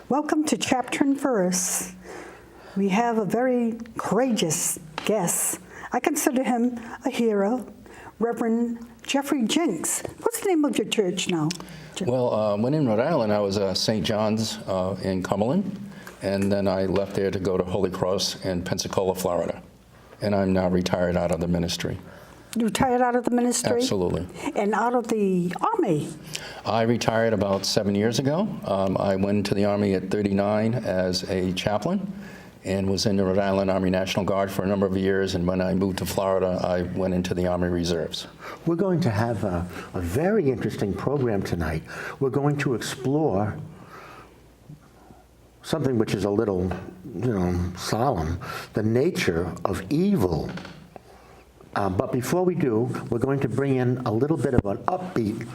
Welcome to Chapter and Verse. We have a very courageous guest. I consider him a hero, Reverend Jeffrey Jencks. What's the name of your church now? Well, when in Rhode Island, I was St. John's in Cumberland, and then I left there to go to Holy Cross in Pensacola, Florida. And I'm now retired out of the ministry. You retired out of the ministry? Absolutely. And out of the Army? I retired about 7 years ago. I went into the Army at 39 as a chaplain and was in the Rhode Island Army National Guard for a number of years. And when I moved to Florida, I went into the Army Reserves. We're going to have a very interesting program tonight. We're going to explore something which is a little, solemn, the nature of evil. But before we do, we're going to bring in a little bit of an upbeat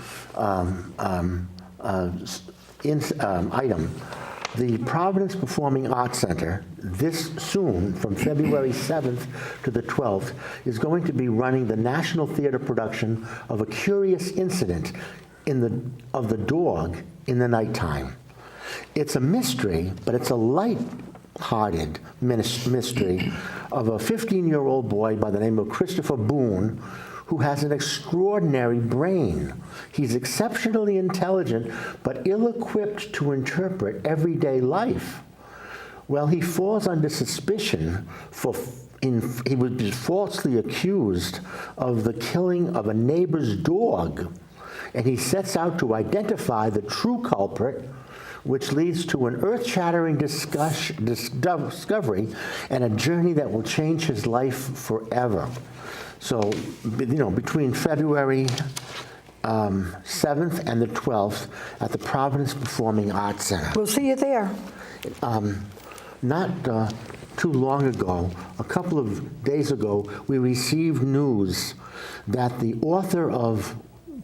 item. The Providence Performing Arts Center, this soon, from February 7th to the 12th, is going to be running the National Theater production of A Curious Incident of the Dog in the Nighttime. It's a mystery, but it's a light-hearted mystery of a 15-year-old boy by the name of Christopher Boone, who has an extraordinary brain. He's exceptionally intelligent, but ill-equipped to interpret everyday life. Well, he falls under suspicion he was falsely accused of the killing of a neighbor's dog, and he sets out to identify the true culprit, which leads to an earth-shattering discovery and a journey that will change his life forever. So, between February 7th and the 12th at the Providence Performing Arts Center. We'll see you there. Not too long ago, a couple of days ago, we received news that the author of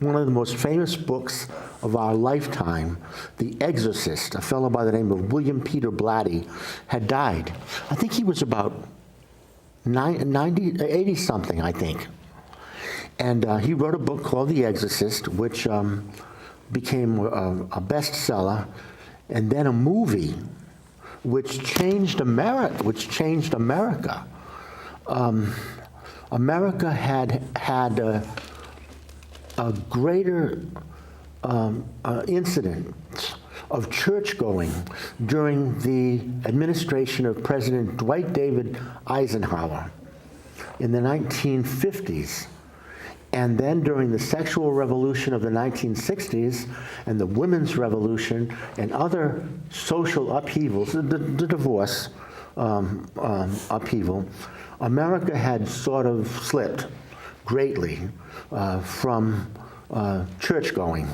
one of the most famous books of our lifetime, The Exorcist, a fellow by the name of William Peter Blatty, had died. I think he was about 80-something, I think. And he wrote a book called The Exorcist, which became a bestseller, and then a movie which changed America. America had a greater incident of church-going during the administration of President Dwight David Eisenhower in the 1950s. And then during the sexual revolution of the 1960s and the women's revolution and other social upheavals, the divorce upheaval, America had sort of slipped greatly from church-going.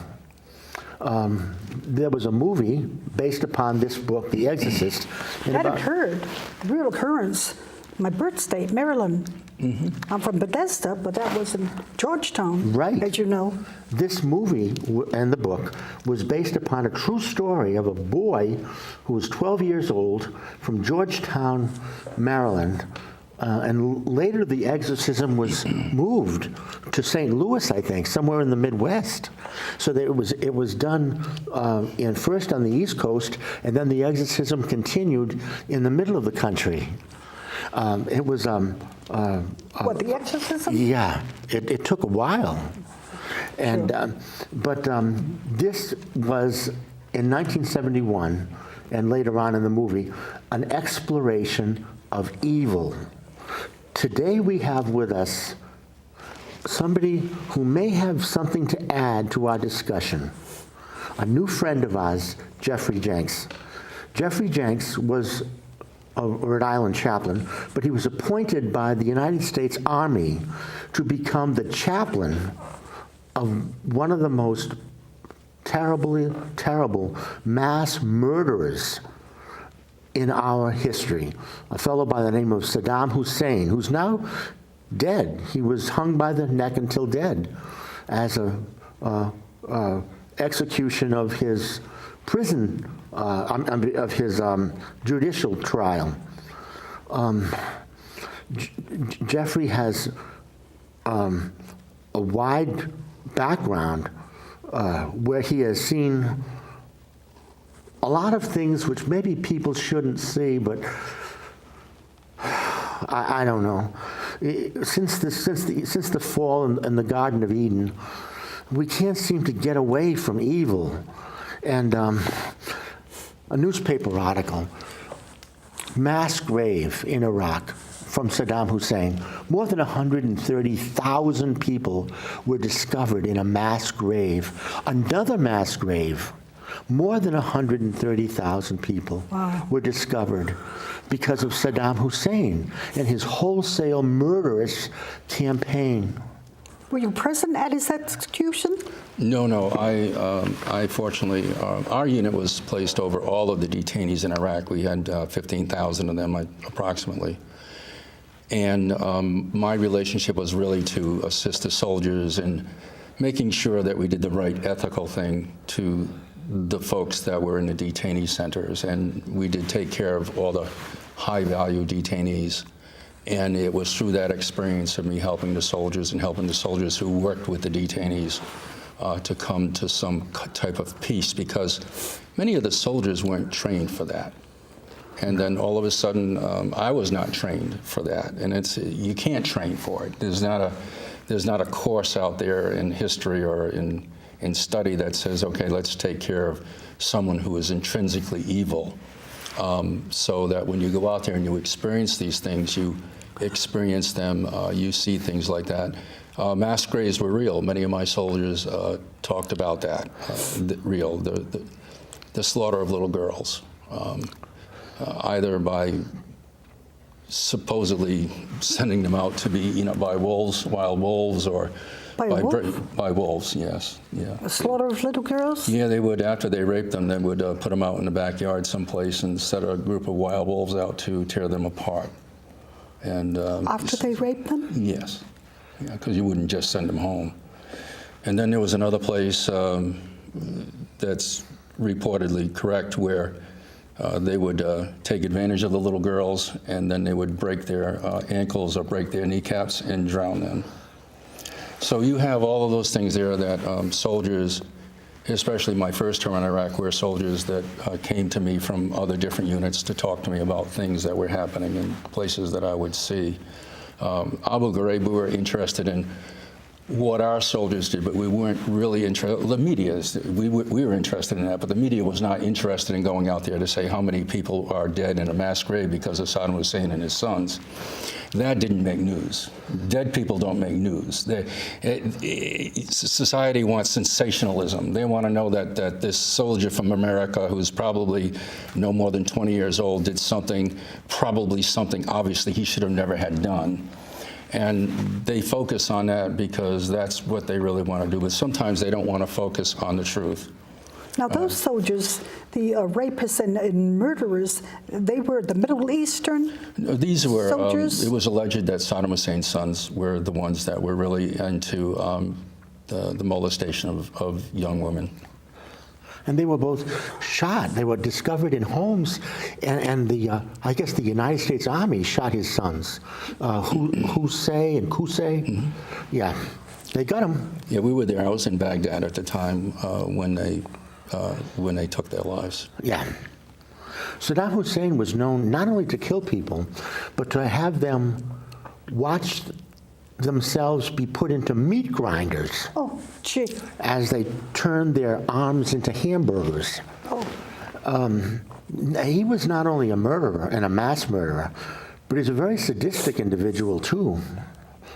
There was a movie based upon this book, The Exorcist. That occurred, the real occurrence, my birth state, Maryland. Mm-hmm. I'm from Bethesda, but that was in Georgetown, right, as you know. This movie and the book was based upon a true story of a boy who was 12 years old from Georgetown, Maryland, and later the exorcism was moved to St. Louis, I think, somewhere in the Midwest. So that it was done first on the East Coast, and then the exorcism continued in the middle of the country. It was what, the exorcism? Yeah, it took a while, and Sure. But this was in 1971, and later on in the movie, an exploration of evil. Today we have with us somebody who may have something to add to our discussion. A new friend of ours, Jeffrey Jencks. Jeffrey Jencks was a Rhode Island chaplain, but he was appointed by the United States Army to become the chaplain of one of the most terrible mass murderers in our history, a fellow by the name of Saddam Hussein, who's now dead. He was hung by the neck until dead as a execution of his prison, of his judicial trial. Jeffrey has a wide background where he has seen a lot of things which maybe people shouldn't see, but I don't know. Since the fall in the Garden of Eden, we can't seem to get away from evil. And a newspaper article, mass grave in Iraq from Saddam Hussein. More than 130,000 people were discovered in a mass grave. Another mass grave, more than 130,000 people were discovered because of Saddam Hussein and his wholesale murderous campaign. Were you present at his execution? No. I fortunately, our unit was placed over all of the detainees in Iraq. We had 15,000 of them, approximately. And my relationship was really to assist the soldiers in making sure that we did the right ethical thing to the folks that were in the detainee centers. And we did take care of all the high-value detainees. And it was through that experience of me helping the soldiers and helping the soldiers who worked with the detainees to come to some type of peace, because many of the soldiers weren't trained for that. And then all of a sudden, I was not trained for that. And you can't train for it. There's not a course out there in history or in study that says, okay, let's take care of someone who is intrinsically evil. So that when you go out there and you experience these things, you experience them, you see things like that. Mass graves were real. Many of my soldiers talked about that, the slaughter of little girls, either by supposedly sending them out to be eaten up by wolves, wild wolves, or by wolves, yes. Yeah. A slaughter of little girls? Yeah, they would. After they raped them, they would put them out in the backyard someplace and set a group of wild wolves out to tear them apart. And after they raped them? Yes, because you wouldn't just send them home. And then there was another place that's reportedly correct where they would take advantage of the little girls, and then they would break their ankles or break their kneecaps and drown them. So you have all of those things there that soldiers, especially my first term in Iraq, were soldiers that came to me from other different units to talk to me about things that were happening in places that I would see. Abu Ghraib, we were interested in what our soldiers did, but we weren't really interested. The media, we were interested in that, but the media was not interested in going out there to say how many people are dead in a mass grave because of Saddam Hussein and his sons. That didn't make news. Dead people don't make news. Society wants sensationalism. They want to know that this soldier from America, who's probably no more than 20 years old, did something, probably something obviously he should have never had done. And they focus on that because that's what they really want to do. But sometimes they don't want to focus on the truth. Now, those soldiers, the rapists and murderers, they were the Middle Eastern These were soldiers? It was alleged that Saddam Hussein's sons were the ones that were really into the molestation of young women. And they were both shot. They were discovered in homes, and I guess the United States Army shot his sons, Hussein and Qusay. Mm-hmm. Yeah, they got them. Yeah, we were there. I was in Baghdad at the time when they took their lives. Yeah. Saddam Hussein was known not only to kill people, but to have them watch themselves be put into meat grinders. Oh, gee. As they turned their arms into hamburgers. Oh. He was not only a murderer and a mass murderer, but he's a very sadistic individual too,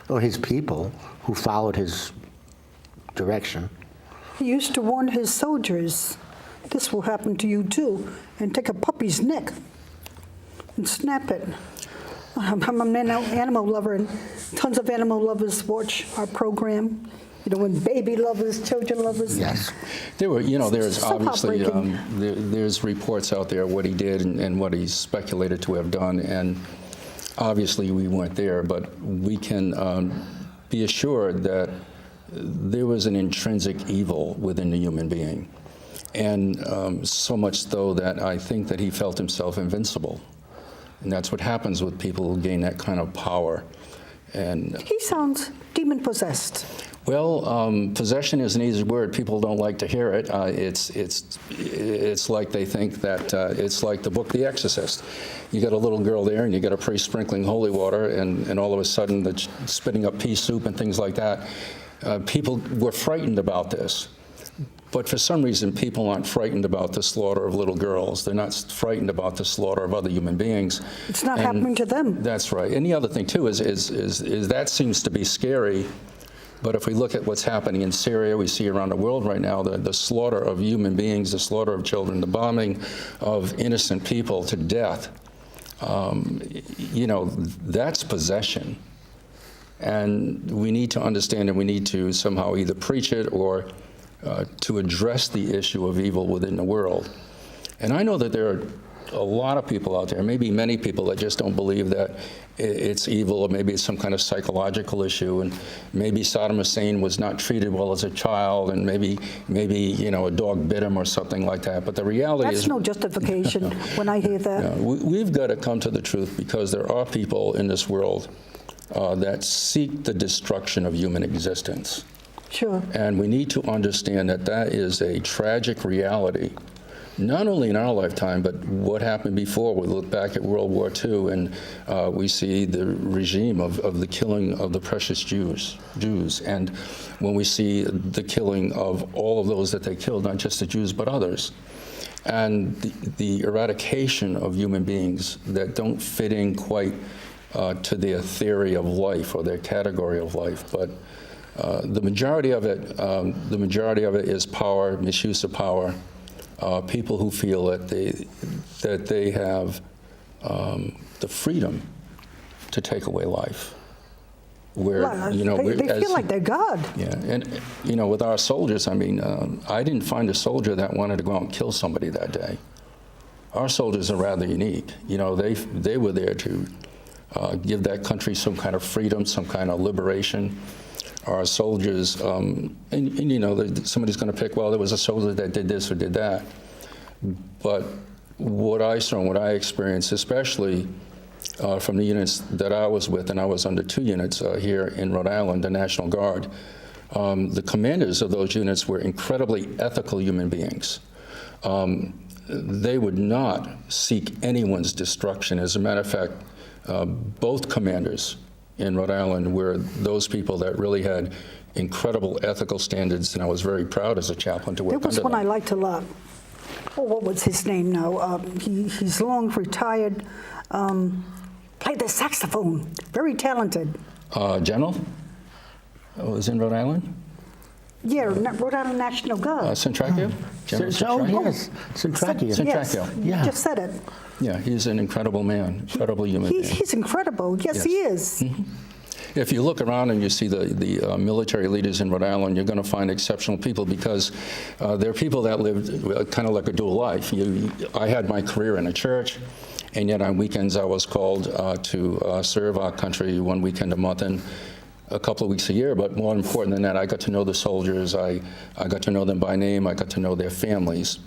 or his people who followed his direction. He used to warn his soldiers, this will happen to you too, and take a puppy's neck and snap it. I'm an animal lover, and tons of animal lovers watch our program. You know, and baby lovers, children lovers. Yes. There were, there's so obviously, there's reports out there what he did and what he's speculated to have done, and obviously we weren't there, but we can be assured that there was an intrinsic evil within the human being, and so much so that I think that he felt himself invincible. And that's what happens with people who gain that kind of power. And he sounds demon-possessed. Well, possession is an easy word. People don't like to hear it. It's like they think that it's like the book The Exorcist. You got a little girl there, and you got a priest sprinkling holy water, and all of a sudden, the spitting up pea soup and things like that. People were frightened about this. But for some reason, people aren't frightened about the slaughter of little girls. They're not frightened about the slaughter of other human beings. It's not happening to them. That's right. And the other thing, too, is that seems to be scary. But if we look at what's happening in Syria, we see around the world right now, the slaughter of human beings, the slaughter of children, the bombing of innocent people to death, that's possession. And we need to understand, and we need to somehow either preach it or to address the issue of evil within the world. And I know that there are a lot of people out there, maybe many people, that just don't believe that it's evil, or maybe it's some kind of psychological issue, and maybe Saddam Hussein was not treated well as a child, and maybe a dog bit him or something like that. But the reality is... That's no justification when I hear that. We've got to come to the truth, because there are people in this world that seek the destruction of human existence. Sure. And we need to understand that that is a tragic reality, not only in our lifetime, but what happened before. We look back at World War II, and we see the regime of the killing of the precious Jews. And when we see the killing of all of those that they killed, not just the Jews, but others. And the eradication of human beings that don't fit in quite to their theory of life or their category of life. But the majority of it is power, misuse of power. People who feel that they have the freedom to take away life. Where they feel like they're God. Yeah, and with our soldiers, I didn't find a soldier that wanted to go out and kill somebody that day. Our soldiers are rather unique. They were there to give that country some kind of freedom, some kind of liberation. Our soldiers, somebody's going to pick, well, there was a soldier that did this or did that. But what I saw and what I experienced, especially from the units that I was with, and I was under 2 units here in Rhode Island, the National Guard, the commanders of those units were incredibly ethical human beings. They would not seek anyone's destruction. As a matter of fact, both commanders in Rhode Island were those people that really had incredible ethical standards, and I was very proud as a chaplain to work under them. There was one I liked a lot. Oh, what was his name now? He's long retired. Played the saxophone. Very talented. General? Was in Rhode Island? Yeah, Rhode Island National Guard. Centracchio? General Centracchio? Yes, Centracchio. Yes, Centracchio. Yeah. you just said it. Yeah, he's an incredible man, incredible human being. He's incredible. Yes, he is. Mm-hmm. If you look around and you see the military leaders in Rhode Island, you're going to find exceptional people, because they're people that lived kind of like a dual life. I had my career in a church, and yet on weekends I was called to serve our country 1 weekend a month and a couple of weeks a year. But more important than that, I got to know the soldiers. I got to know them by name. I got to know their families.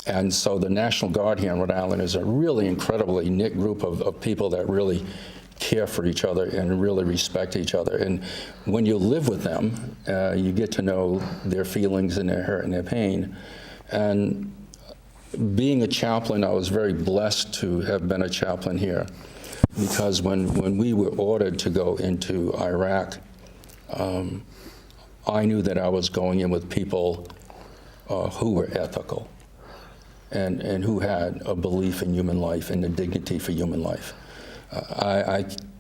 And so the National Guard here in Rhode Island is a really incredibly knit group of people that really care for each other and really respect each other. And when you live with them, you get to know their feelings and their hurt and their pain. And being a chaplain, I was very blessed to have been a chaplain here, because when we were ordered to go into Iraq, I knew that I was going in with people who were ethical and who had a belief in human life and the dignity for human life.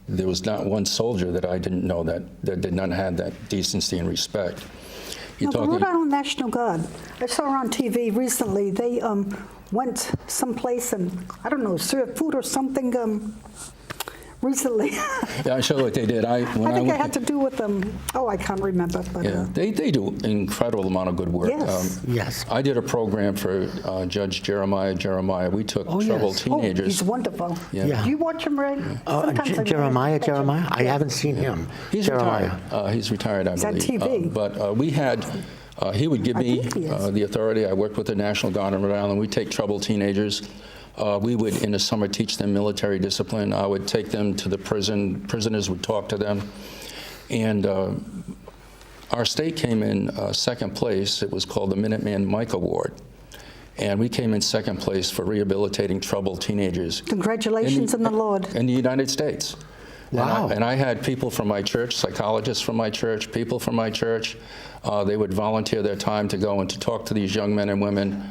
There was not one soldier that I didn't know that did not have that decency and respect. The Rhode Island National Guard, I saw on TV recently, they went someplace and, I don't know, served food or something recently. Yeah, I'm sure what they did. I think it had to do with I can't remember. But, yeah, they do an incredible amount of good work. Yes. Yes. I did a program for Judge Jeremiah. We took troubled teenagers. Oh, he's wonderful. Yeah. Do you watch him, Ray? Sometimes I Jeremiah? I haven't seen him. He's Jeremiah. retired. He's retired, I believe. He's on TV. But we had, he would give me the authority. I worked with the National Guard in Rhode Island. We'd take troubled teenagers. We would, in the summer, teach them military discipline. I would take them to the prison. Prisoners would talk to them. And our state came in second place. It was called the Minuteman Mike Award. And we came in second place for rehabilitating troubled teenagers. Congratulations in the Lord. In the United States. Wow. And I had people from my church, psychologists from my church, people from my church. They would volunteer their time to go and to talk to these young men and women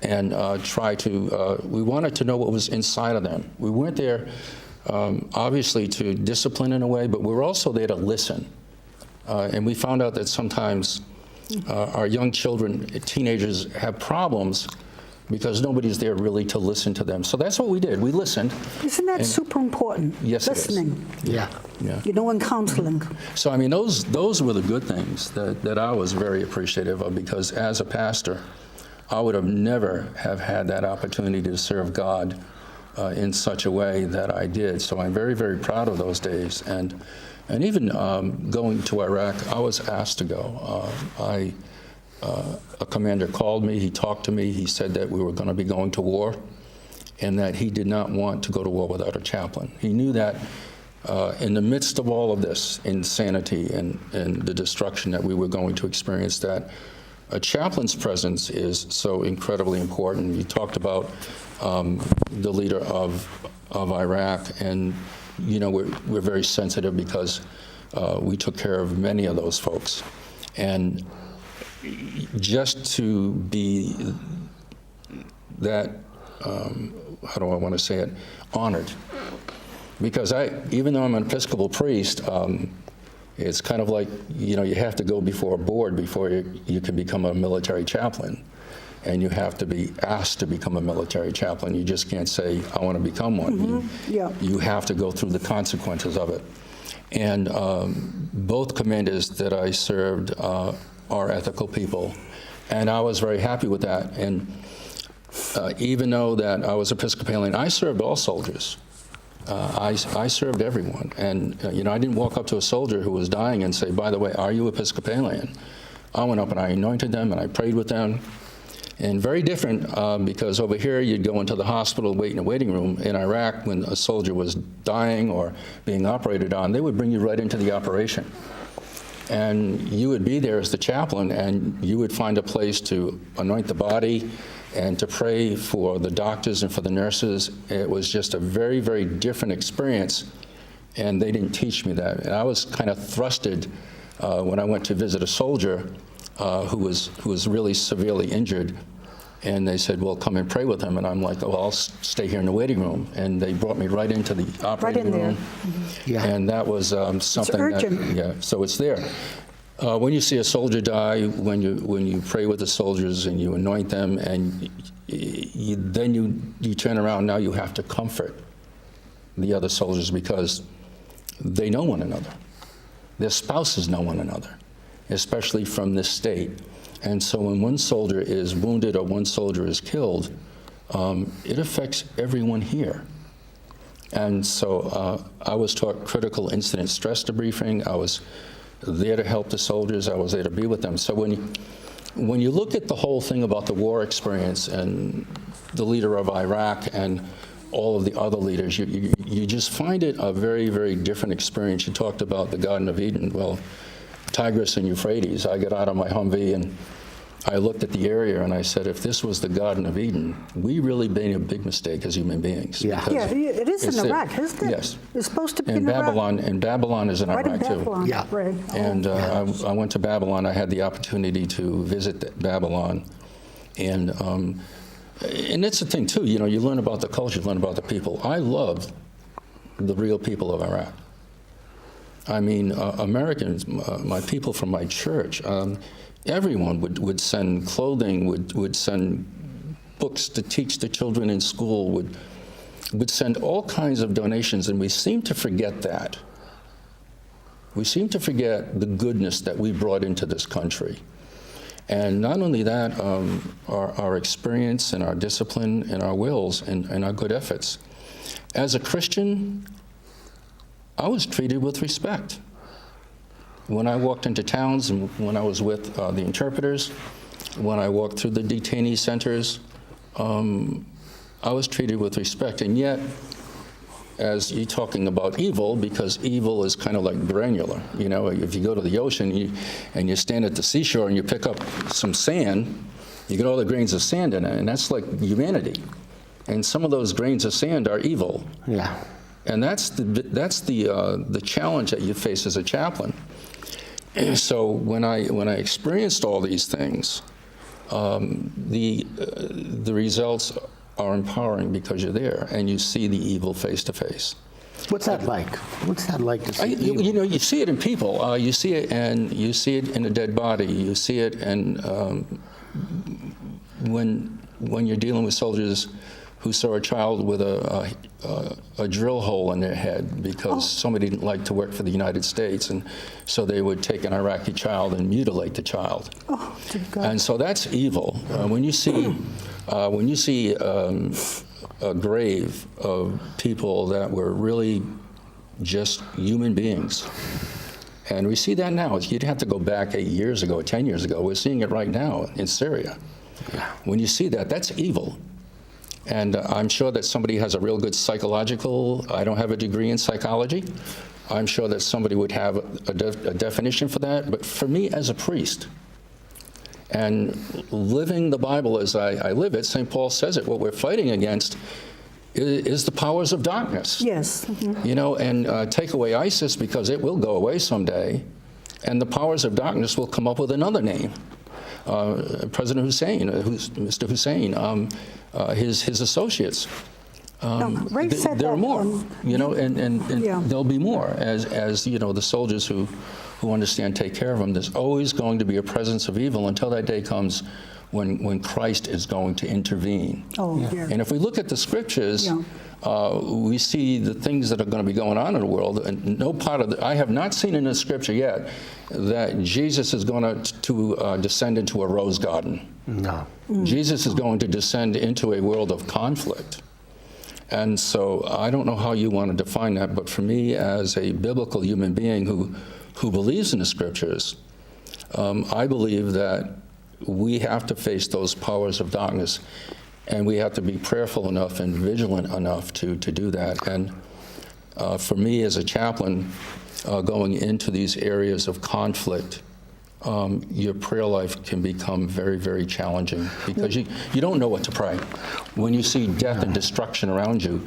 and try to, we wanted to know what was inside of them. We weren't there, obviously, to discipline in a way, but we were also there to listen. And we found out that sometimes our young children, teenagers, have problems because nobody's there really to listen to them. So that's what we did. We listened. Isn't that super important? Yes, it is. Listening. Yeah. Yeah. You know, in counseling. So, I mean, those were the good things that I was very appreciative of, because as a pastor, I would have never have had that opportunity to serve God in such a way that I did. So I'm very, very proud of those days. And even going to Iraq, I was asked to go. A commander called me, he talked to me, he said that we were going to be going to war and that he did not want to go to war without a chaplain. He knew that in the midst of all of this insanity and the destruction that we were going to experience, that a chaplain's presence is so incredibly important. You talked about the leader of Iraq, and you know, we're very sensitive because we took care of many of those folks. And just to be that, how do I want to say it, honored. Because even though I'm an Episcopal priest, it's kind of like, you know, you have to go before a board before you can become a military chaplain. And you have to be asked to become a military chaplain. You just can't say, I want to become one. You have to go through the consequences of it. And both commanders that I served are ethical people. And I was very happy with that. And even though that I was Episcopalian, I served all soldiers. I served everyone. And, you know, I didn't walk up to a soldier who was dying and say, by the way, are you Episcopalian? I went up and I anointed them and I prayed with them. And very different, because over here you'd go into the hospital, wait in a waiting room. In Iraq, when a soldier was dying or being operated on, they would bring you right into the operation. And you would be there as the chaplain, and you would find a place to anoint the body and to pray for the doctors and for the nurses. It was just a very, very different experience, and they didn't teach me that. And I was kind of thrusted when I went to visit a soldier who was really severely injured, and they said, well, come and pray with him. And I'm like, oh, I'll stay here in the waiting room. And they brought me right into the operating room. Yeah. And that was something urgent. yeah, so it's there. When you see a soldier die, when you pray with the soldiers and you anoint them, and then you turn around, now you have to comfort the other soldiers because they know one another. Their spouses know one another, especially from this state. And so when one soldier is wounded or one soldier is killed, it affects everyone here. And so I was taught critical incident stress debriefing. I was there to help the soldiers. I was there to be with them. So when you look at the whole thing about the war experience and the leader of Iraq and all of the other leaders, you just find it a very, very different experience. You talked about the Garden of Eden. Well, Tigris and Euphrates. I got out of my Humvee and I looked at the area and I said, if this was the Garden of Eden, we really made a big mistake as human beings. Yeah. Yeah, it is in there. Iraq, isn't it? Yes. It's supposed to be And in Iraq. Babylon is in Right Iraq in Babylon. too. Yeah. Right. And I went to Babylon. I had the opportunity to visit Babylon. And that's the thing too, you know, you learn about the culture, you learn about the people. I love the real people of Iraq. I mean, Americans, my people from my church, everyone would send clothing, would send books to teach the children in school, would send all kinds of donations, and we seem to forget that. We seem to forget the goodness that we brought into this country. And not only that, our experience and our discipline and our wills and our good efforts. As a Christian, I was treated with respect. When I walked into towns and when I was with the interpreters, when I walked through the detainee centers, I was treated with respect. And yet, as you're talking about evil, because evil is kind of like granular. You know, if you go to the ocean and you stand at the seashore and you pick up some sand, you get all the grains of sand in it, and that's like humanity. And some of those grains of sand are evil. Yeah. And that's the challenge that you face as a chaplain. And so when I experienced all these things, the results are empowering because you're there and you see the evil face to face. What's that like? What's that like to see evil? You know, you see it in people. You see it in a dead body. You see it, and when you're dealing with soldiers who saw a child with a drill hole in their head because somebody didn't like to work for the United States, and so they would take an Iraqi child and mutilate the child. Oh, dear God. And so that's evil. When you see a grave of people that were really just human beings, and we see that now. You'd have to go back 8 years ago, 10 years ago. We're seeing it right now in Syria. When you see that, that's evil. And I'm sure that somebody has a real good psychological, I don't have a degree in psychology. I'm sure that somebody would have a definition for that. But for me as a priest, and living the Bible as I live it, St. Paul says it, what we're fighting against is the powers of darkness. Yes. Mm-hmm. You know, and take away ISIS because it will go away someday, and the powers of darkness will come up with another name. President Hussein, Mr. Hussein, his associates. Ray said There are that, more, you know, and yeah. there'll be more as you know, the soldiers who understand take care of them. There's always going to be a presence of evil until that day comes when Christ is going to intervene. Oh, yeah. And if we look at the scriptures, we see the things that are going to be going on in the world. And no part of I have not seen in the scripture yet that Jesus is going to descend into a rose garden. No. Jesus is going to descend into a world of conflict. And so I don't know how you want to define that, but for me as a biblical human being who believes in the scriptures, I believe that we have to face those powers of darkness, and we have to be prayerful enough and vigilant enough to do that. And for me as a chaplain, going into these areas of conflict, your prayer life can become very, very challenging because you don't know what to pray. When you see death and destruction around you,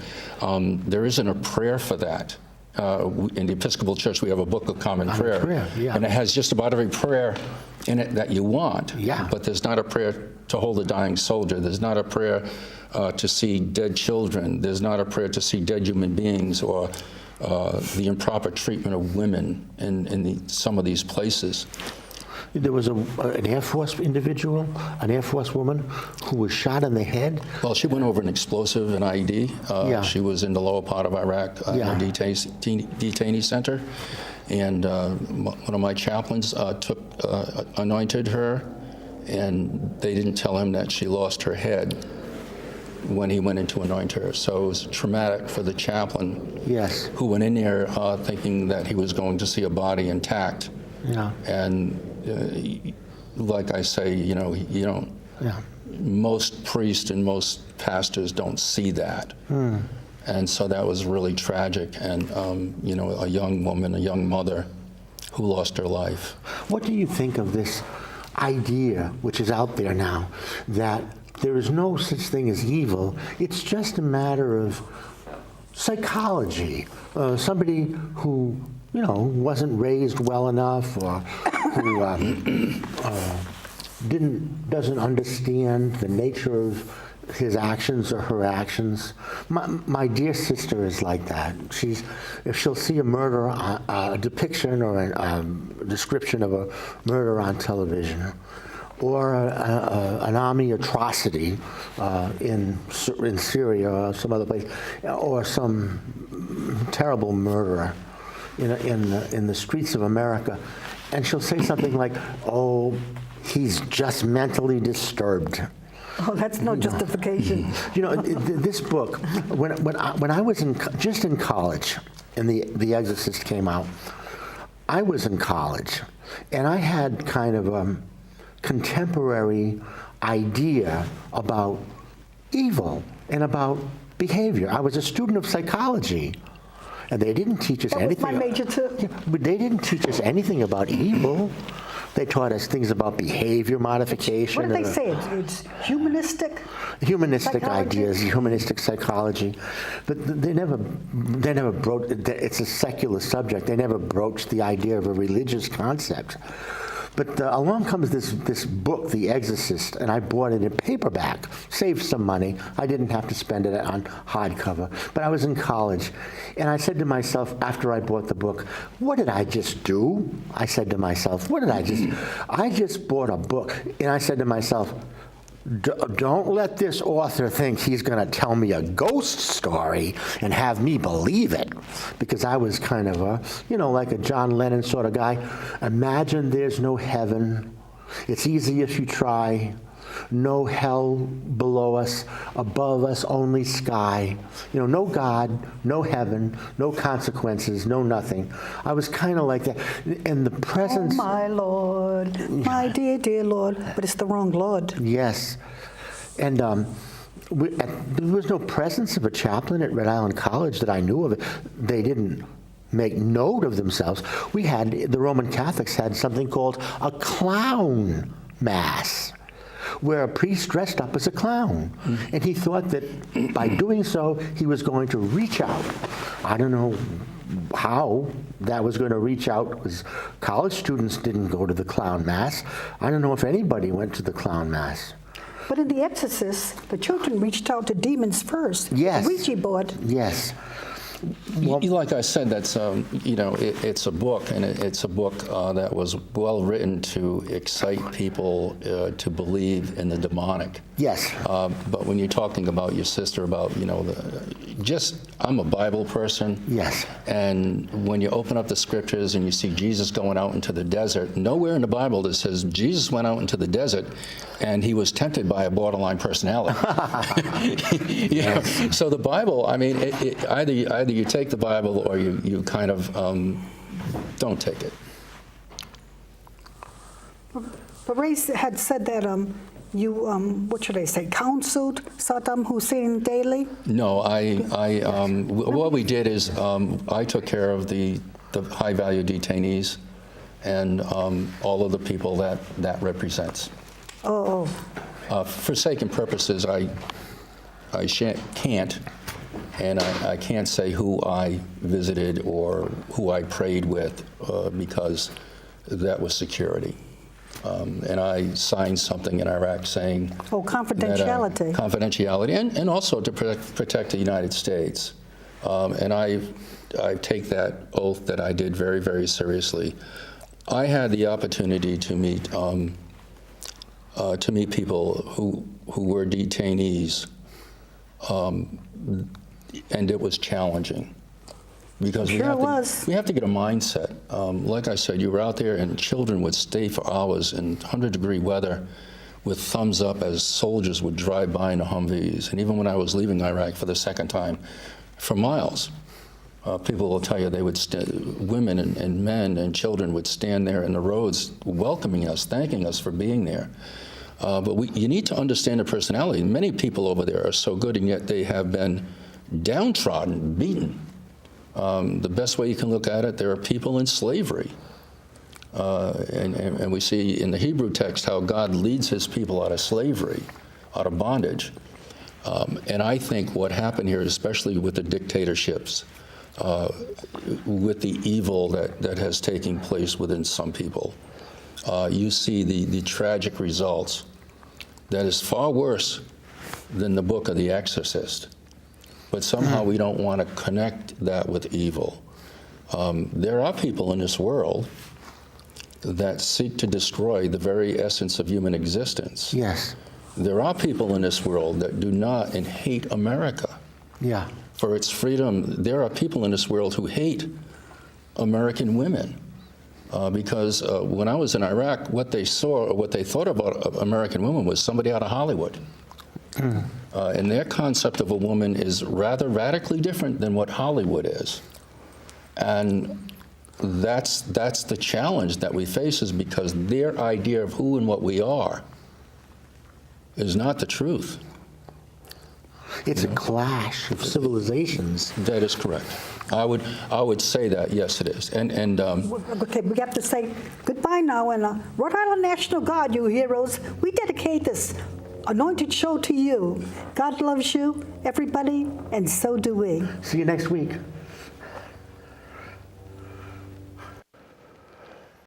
there isn't a prayer for that. In the Episcopal Church, we have a Book of Common Prayer, yeah. and it has just about every prayer in it that you want, Yeah. but there's not a prayer to hold a dying soldier. There's not a prayer to see dead children. There's not a prayer to see dead human beings or the improper treatment of women in some of these places. There was an Air Force individual, an Air Force woman, who was shot in the head. Well, she went over an explosive, an IED. Yeah. She was in the lower part of Iraq, in a detainee center. And one of my chaplains anointed her, and they didn't tell him that she lost her head when he went in to anoint her. So it was traumatic for the chaplain, Yes. who went in there thinking that he was going to see a body intact. Yeah. And like I say, you don't. Yeah. Most priests and most pastors don't see that. And so that was really tragic. And, a young woman, a young mother who lost her life. What do you think of this idea, which is out there now, that there is no such thing as evil? It's just a matter of psychology. Somebody who, wasn't raised well enough, or who doesn't understand the nature of his actions or her actions. My dear sister is like that. If she'll see a murder, a depiction or a description of a murder on television, or an army atrocity in Syria or some other place, or some terrible murderer in the streets of America, and she'll say something like, "Oh, he's just mentally disturbed." Oh, that's no justification. This book, when I was just in college, and The Exorcist came out, I was in college, and I had kind of a contemporary idea about evil and about behavior. I was a student of psychology, and they didn't teach us That was anything. my major too. But they didn't teach us anything about evil. They taught us things about behavior modification. What did they and, say? It's humanistic? Humanistic Psychology? ideas, humanistic psychology, but they never broached. It's a secular subject. They never broached the idea of a religious concept. But along comes this book, The Exorcist, and I bought it in paperback, saved some money. I didn't have to spend it on hardcover. But I was in college, and I said to myself, after I bought the book, what did I just do? I said to myself, what did I just do? I just bought a book, and I said to myself, don't let this author think he's going to tell me a ghost story and have me believe it. Because I was kind of like a John Lennon sort of guy. Imagine there's no heaven. It's easy if you try. No hell below us, above us only sky. No God, no heaven, no consequences, no nothing. I was kind of like that. And the presence... Oh, my Lord, my dear, dear Lord. But it's the wrong Lord. Yes. And there was no presence of a chaplain at Rhode Island College that I knew of. They didn't make note of themselves. The Roman Catholics had something called a clown mass, where a priest dressed up as a clown. And he thought that by doing so, he was going to reach out. I don't know how that was going to reach out, because college students didn't go to the clown mass. I don't know if anybody went to the clown mass. But in The Exorcist, the children reached out to demons first. Yes. The Ouija board. Yes. Like I said, that's it's a book, and it's a book that was well written to excite people to believe in the demonic. Yes. But when you're talking about your sister, about I'm a Bible person. Yes. And when you open up the scriptures and you see Jesus going out into the desert, nowhere in the Bible that says Jesus went out into the desert and he was tempted by a borderline personality. Yes. So the Bible, I mean, either you take the Bible or you kind of don't take it. But Ray had said that you, what should I say, counseled Saddam Hussein daily? No, what we did is I took care of the high-value detainees and all of the people that represents. Oh. For sake and purposes, I can't, and I can't say who I visited or who I prayed with because that was security. And I signed something in Iraq saying... Oh, confidentiality. Confidentiality, and also to protect the United States. And I take that oath that I did very, very seriously. I had the opportunity to meet people who were detainees, and it was challenging. Because we have to get a mindset. Like I said, you were out there and children would stay for hours in 100-degree weather with thumbs up as soldiers would drive by in the Humvees. And even when I was leaving Iraq for the second time, for miles, people will tell you they would, women and men and children would stand there in the roads welcoming us, thanking us for being there. But you need to understand the personality. Many people over there are so good, and yet they have been downtrodden, beaten. The best way you can look at it, there are people in slavery. And we see in the Hebrew text how God leads his people out of slavery, out of bondage. And I think what happened here, especially with the dictatorships, with the evil that has taken place within some people, you see the tragic results that is far worse than the book of The Exorcist. But somehow we don't want to connect that with evil. There are people in this world that seek to destroy the very essence of human existence. Yes. There are people in this world that do not and hate America. Yeah. For its freedom. There are people in this world who hate American women. Because when I was in Iraq, what they saw or what they thought about American women was somebody out of Hollywood. And their concept of a woman is rather radically different than what Hollywood is. And that's the challenge that we face, is because their idea of who and what we are is not the truth. It's a clash of civilizations. That is correct. I would say that, yes, it is. And Okay, we have to say goodbye now. And Rhode Island National Guard, you heroes, we dedicate this anointed show to you. God loves you, everybody, and so do we. See you next week.